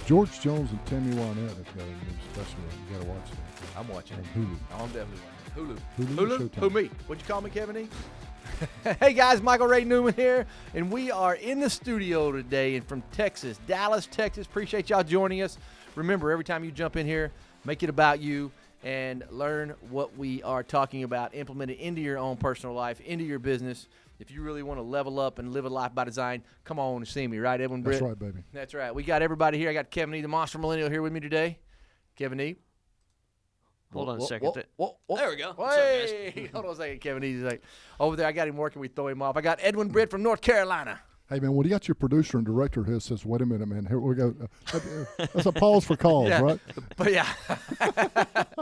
George Jones and Tammy Wynette have got a new special. You got to watch that. I'm watching it. Hulu. I'm definitely watching it. Hulu, Hulu? Showtime. Who, me? What'd you call me, Kevin E? Hey, guys, Michael Ray Newman here, and we are in the studio today and from Texas, Dallas, Texas. Appreciate y'all joining us. Remember, every time you jump in here, make it about you and learn what we are talking about, implement it into your own personal life, into your business. If you really want to level up and live a life by design, come on and see me, right, Edwin Britt? That's right, baby. That's right. We got everybody here. I got Kevin E., the Monster Millennial, here with me today. Kevin E. Hold on a second. Whoa. There we go. What's Hey, up, guys? hold on a second, Kevin E. He's like, over there, I got him working. We throw him off. I got Edwin Britt from North Carolina. Hey, man, when you got your producer and director here says, wait a minute, man, here we go. That's a pause for calls, Yeah. right? But, yeah,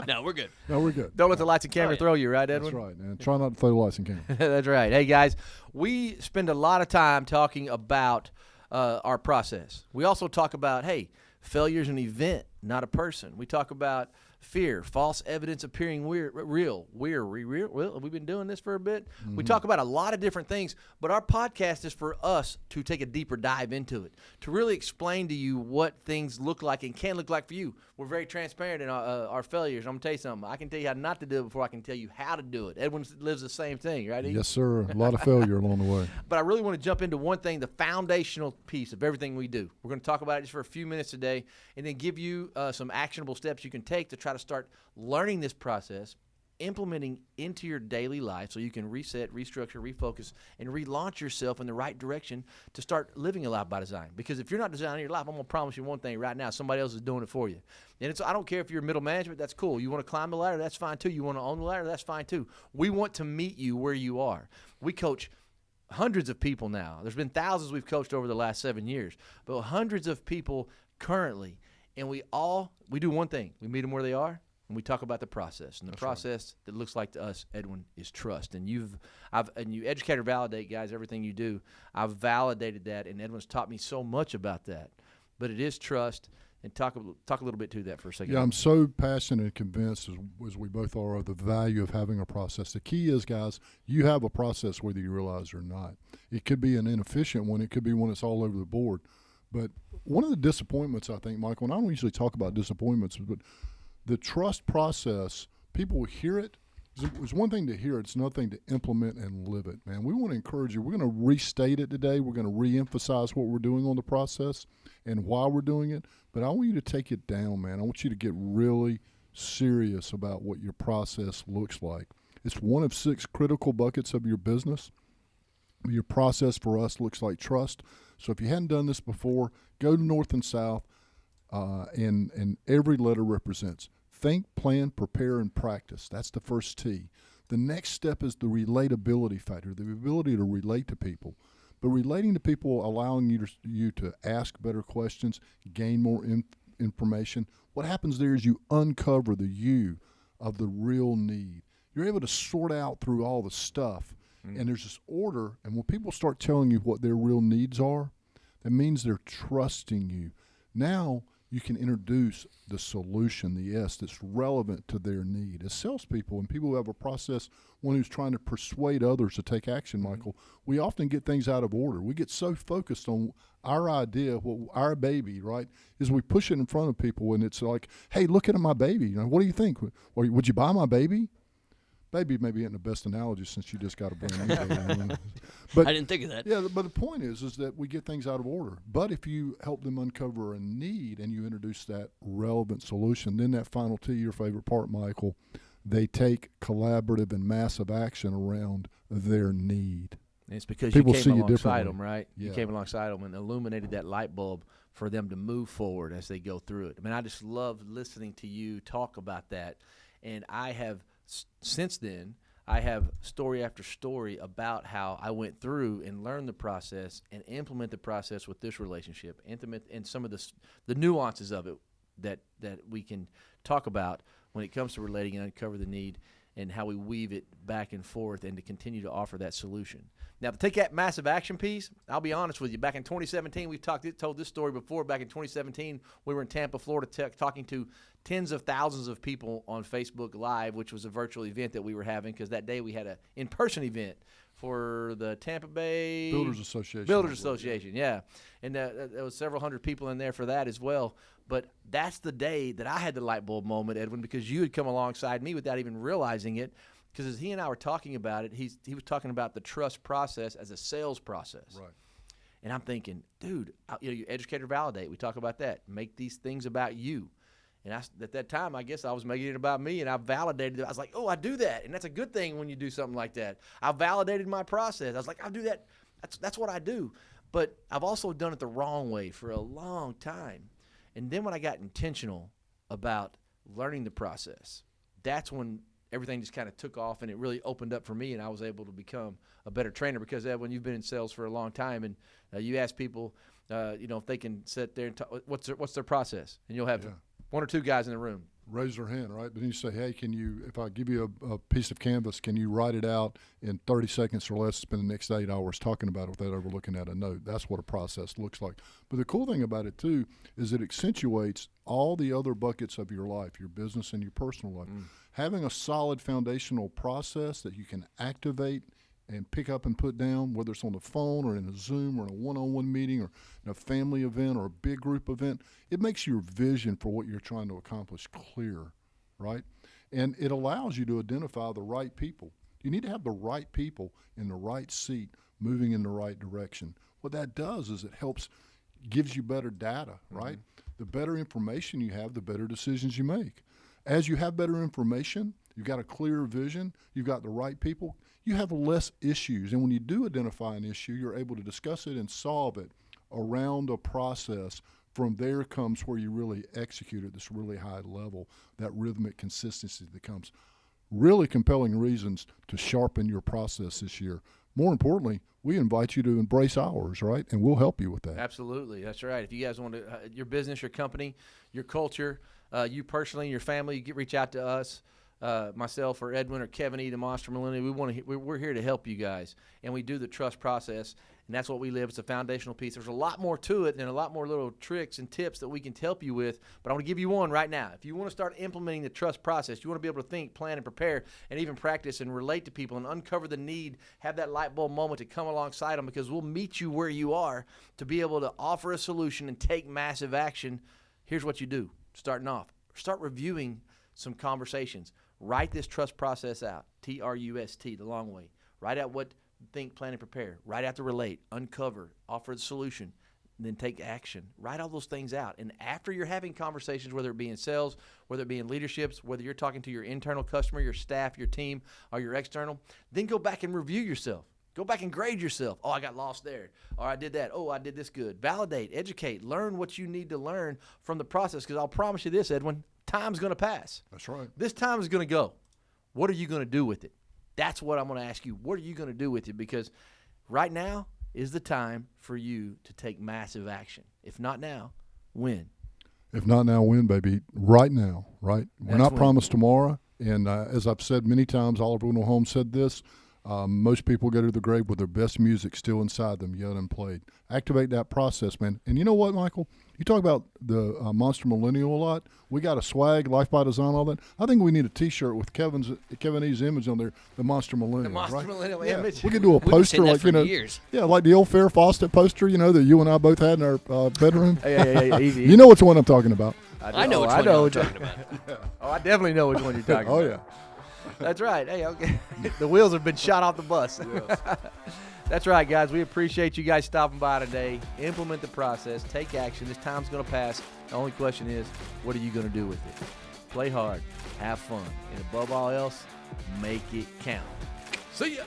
No, we're good. No, we're good. don't let the lights and camera Oh, yeah. throw you, right, Edwin? That's right, man. Try not to throw the lights and camera. That's right. Hey, guys, we spend a lot of time talking about our process. We also talk about, hey, failure is an event, not a person. We talk about fear, false evidence appearing real. We've been doing this for a bit. Mm-hmm. We talk about a lot of different things, but our podcast is for us to take a deeper dive into it, to really explain to you what things look like and can look like for you. We're very transparent in our failures. I'm going to tell you something. I can tell you how not to do it before I can tell you how to do it. Edwin lives the same thing, right? Yes, sir. A lot of failure along the way. But I really want to jump into one thing, the foundational piece of everything we do. We're going to talk about it just for a few minutes today and then give you some actionable steps you can take to try to start learning this process, implementing into your daily life so you can reset, restructure, refocus, and relaunch yourself in the right direction to start living a life by design. Because if you're not designing your life, I'm going to promise you one thing right now, somebody else is doing it for you. And I don't care if you're middle management, that's cool. You want to climb the ladder, that's fine too. You want to own the ladder, that's fine too. We want to meet you where you are. We coach hundreds of people now. There's been thousands we've coached over the last 7 years, but hundreds of people currently. And we do one thing. We meet them where they are, and we talk about the process. And the process that looks like to us, Edwin, is trust. And you educate or validate, guys, everything you do. I've validated that, and Edwin's taught me so much about that. But it is trust. And talk a little bit to that for a second. Yeah, I'm so passionate and convinced, as we both are, of the value of having a process. The key is, guys, you have a process whether you realize it or not. It could be an inefficient one. It could be one that's all over the board. But one of the disappointments, I think, Michael, and I don't usually talk about disappointments, but the trust process, people hear it. It's one thing to hear it. It's another thing to implement and live it, man. We want to encourage you. We're going to restate it today. We're going to reemphasize what we're doing on the process and why we're doing it. But I want you to take it down, man. I want you to get really serious about what your process looks like. It's one of 6 critical buckets of your business. Your process for us looks like trust. So if you hadn't done this before, go to North and South, and every letter represents think, plan, prepare, and practice. That's the first T. The next step is the relatability factor, the ability to relate to people. But relating to people, allowing you to ask better questions, gain more information. What happens there is you uncover the you of the real need. You're able to sort out through all the stuff. And there's this order, and when people start telling you what their real needs are, that means they're trusting you. Now you can introduce the solution, the S, that's relevant to their need. As salespeople and people who have a process, one who's trying to persuade others to take action, Michael, we often get things out of order. We get so focused on our idea, our baby, right, is we push it in front of people, and it's like, hey, look at my baby. What do you think? Would you buy my baby? Baby maybe isn't the best analogy since you just got a brand new baby. But I didn't think of that. Yeah, but the point is that we get things out of order. But if you help them uncover a need and you introduce that relevant solution, then that final T, your favorite part, Michael, they take collaborative and massive action around their need. And it's because People you see came you alongside differently. them, right? Yeah. You came alongside them and illuminated that light bulb for them to move forward as they go through it. I mean, I just love listening to you talk about that. And I have, since then, I have story after story about how I went through and learned the process and implement the process with this relationship, intimate, and some of the nuances of it that we can talk about when it comes to relating and uncover the need and how we weave it back and forth and to continue to offer that solution. Now, to take that massive action piece, I'll be honest with you. Back in 2017, we've told this story before. Back in 2017, we were in Tampa, Florida, talking to tens of thousands of people on Facebook Live, which was a virtual event that we were having because that day we had an in-person event for the Tampa Bay Builders Association. Builders Association, yeah. And there was several hundred people in there for that as well. But that's the day that I had the light bulb moment, Edwin, because you had come alongside me without even realizing it. Because as he and I were talking about it, he was talking about the trust process as a sales process. Right. And I'm thinking, dude, you educate or validate. We talk about that. Make these things about you. And at that time, I guess I was making it about me, and I validated it. I was like, oh, I do that. And that's a good thing when you do something like that. I validated my process. I was like, I'll do that. That's what I do. But I've also done it the wrong way for a long time. And then when I got intentional about learning the process, that's when everything just kind of took off, and it really opened up for me, and I was able to become a better trainer. Because, Edwin, you've been in sales for a long time, and you ask people, if they can sit there and talk, what's their process? And you'll have one or two guys in the room raise their hand, right? But then you say, hey, if I give you a piece of canvas, can you write it out in 30 seconds or less, spend the next 8 hours talking about it without ever looking at a note? That's what a process looks like. But the cool thing about it, too, is it accentuates all the other buckets of your life, your business and your personal life. Having a solid foundational process that you can activate and pick up and put down, whether it's on the phone or in a Zoom or in a one-on-one meeting or in a family event or a big group event, it makes your vision for what you're trying to accomplish clear, right? And it allows you to identify the right people. You need to have the right people in the right seat moving in the right direction. What that does is it gives you better data, right? The better information you have, the better decisions you make. As you have better information, you've got a clearer vision, you've got the right people, you have less issues. And when you do identify an issue, you're able to discuss it and solve it around a process. From there comes where you really execute at this really high level, that rhythmic consistency that comes. Really compelling reasons to sharpen your process this year. More importantly, we invite you to embrace ours, right? And we'll help you with that. Absolutely. That's right. If you guys want to, your business, your company, your culture, you personally, your family, reach out to us. Myself or Edwin or Kevin E. the Monster Millennial, we're here to help you guys, and we do the trust process, and that's what we live. It's a foundational piece. There's a lot more to it and a lot more little tricks and tips that we can help you with, but I want to give you one right now. If you want to start implementing the trust process, you want to be able to think, plan, and prepare, and even practice and relate to people and uncover the need, have that light bulb moment to come alongside them, because we'll meet you where you are to be able to offer a solution and take massive action. Here's what you do. Starting off, start reviewing some conversations. Write this trust process out, T-R-U-S-T, the long way. Write out what think, plan, and prepare. Write out the relate, uncover, offer the solution, then take action. Write all those things out. And after you're having conversations, whether it be in sales, whether it be in leaderships, whether you're talking to your internal customer, your staff, your team, or your external, then go back and review yourself. Go back and grade yourself. Oh, I got lost there. Or I did that. Oh, I did this good. Validate, educate, learn what you need to learn from the process. Because I'll promise you this, Edwin, time's going to pass. That's right. This time is going to go. What are you going to do with it? That's what I'm going to ask you. What are you going to do with it? Because right now is the time for you to take massive action. If not now, when? If not now, when, baby? Right now, right? We're That's not when. promised tomorrow. And as I've said many times, Oliver Wendell Holmes said this, most people go to the grave with their best music still inside them, yet unplayed. Activate that process, man. And you know what, Michael? You talk about the Monster Millennial a lot. We got a swag, Life by Design, all that. I think we need a T-shirt with Kevin E's image on there, the Monster Millennial. The Monster right? Millennial Yeah. image. We could do a We've been poster saying that like, for years. yeah, like the old Farrah Fawcett poster, that you and I both had in our bedroom. Hey, easy. You know which one I'm talking about. I know which one you're talking about. Oh, I definitely know which one you're talking Oh, about. yeah. That's right. Hey, okay. The wheels have been shot off the bus. Yes. That's right, guys. We appreciate you guys stopping by today. Implement the process. Take action. This time's going to pass. The only question is, what are you going to do with it? Play hard. Have fun. And above all else, make it count. See ya.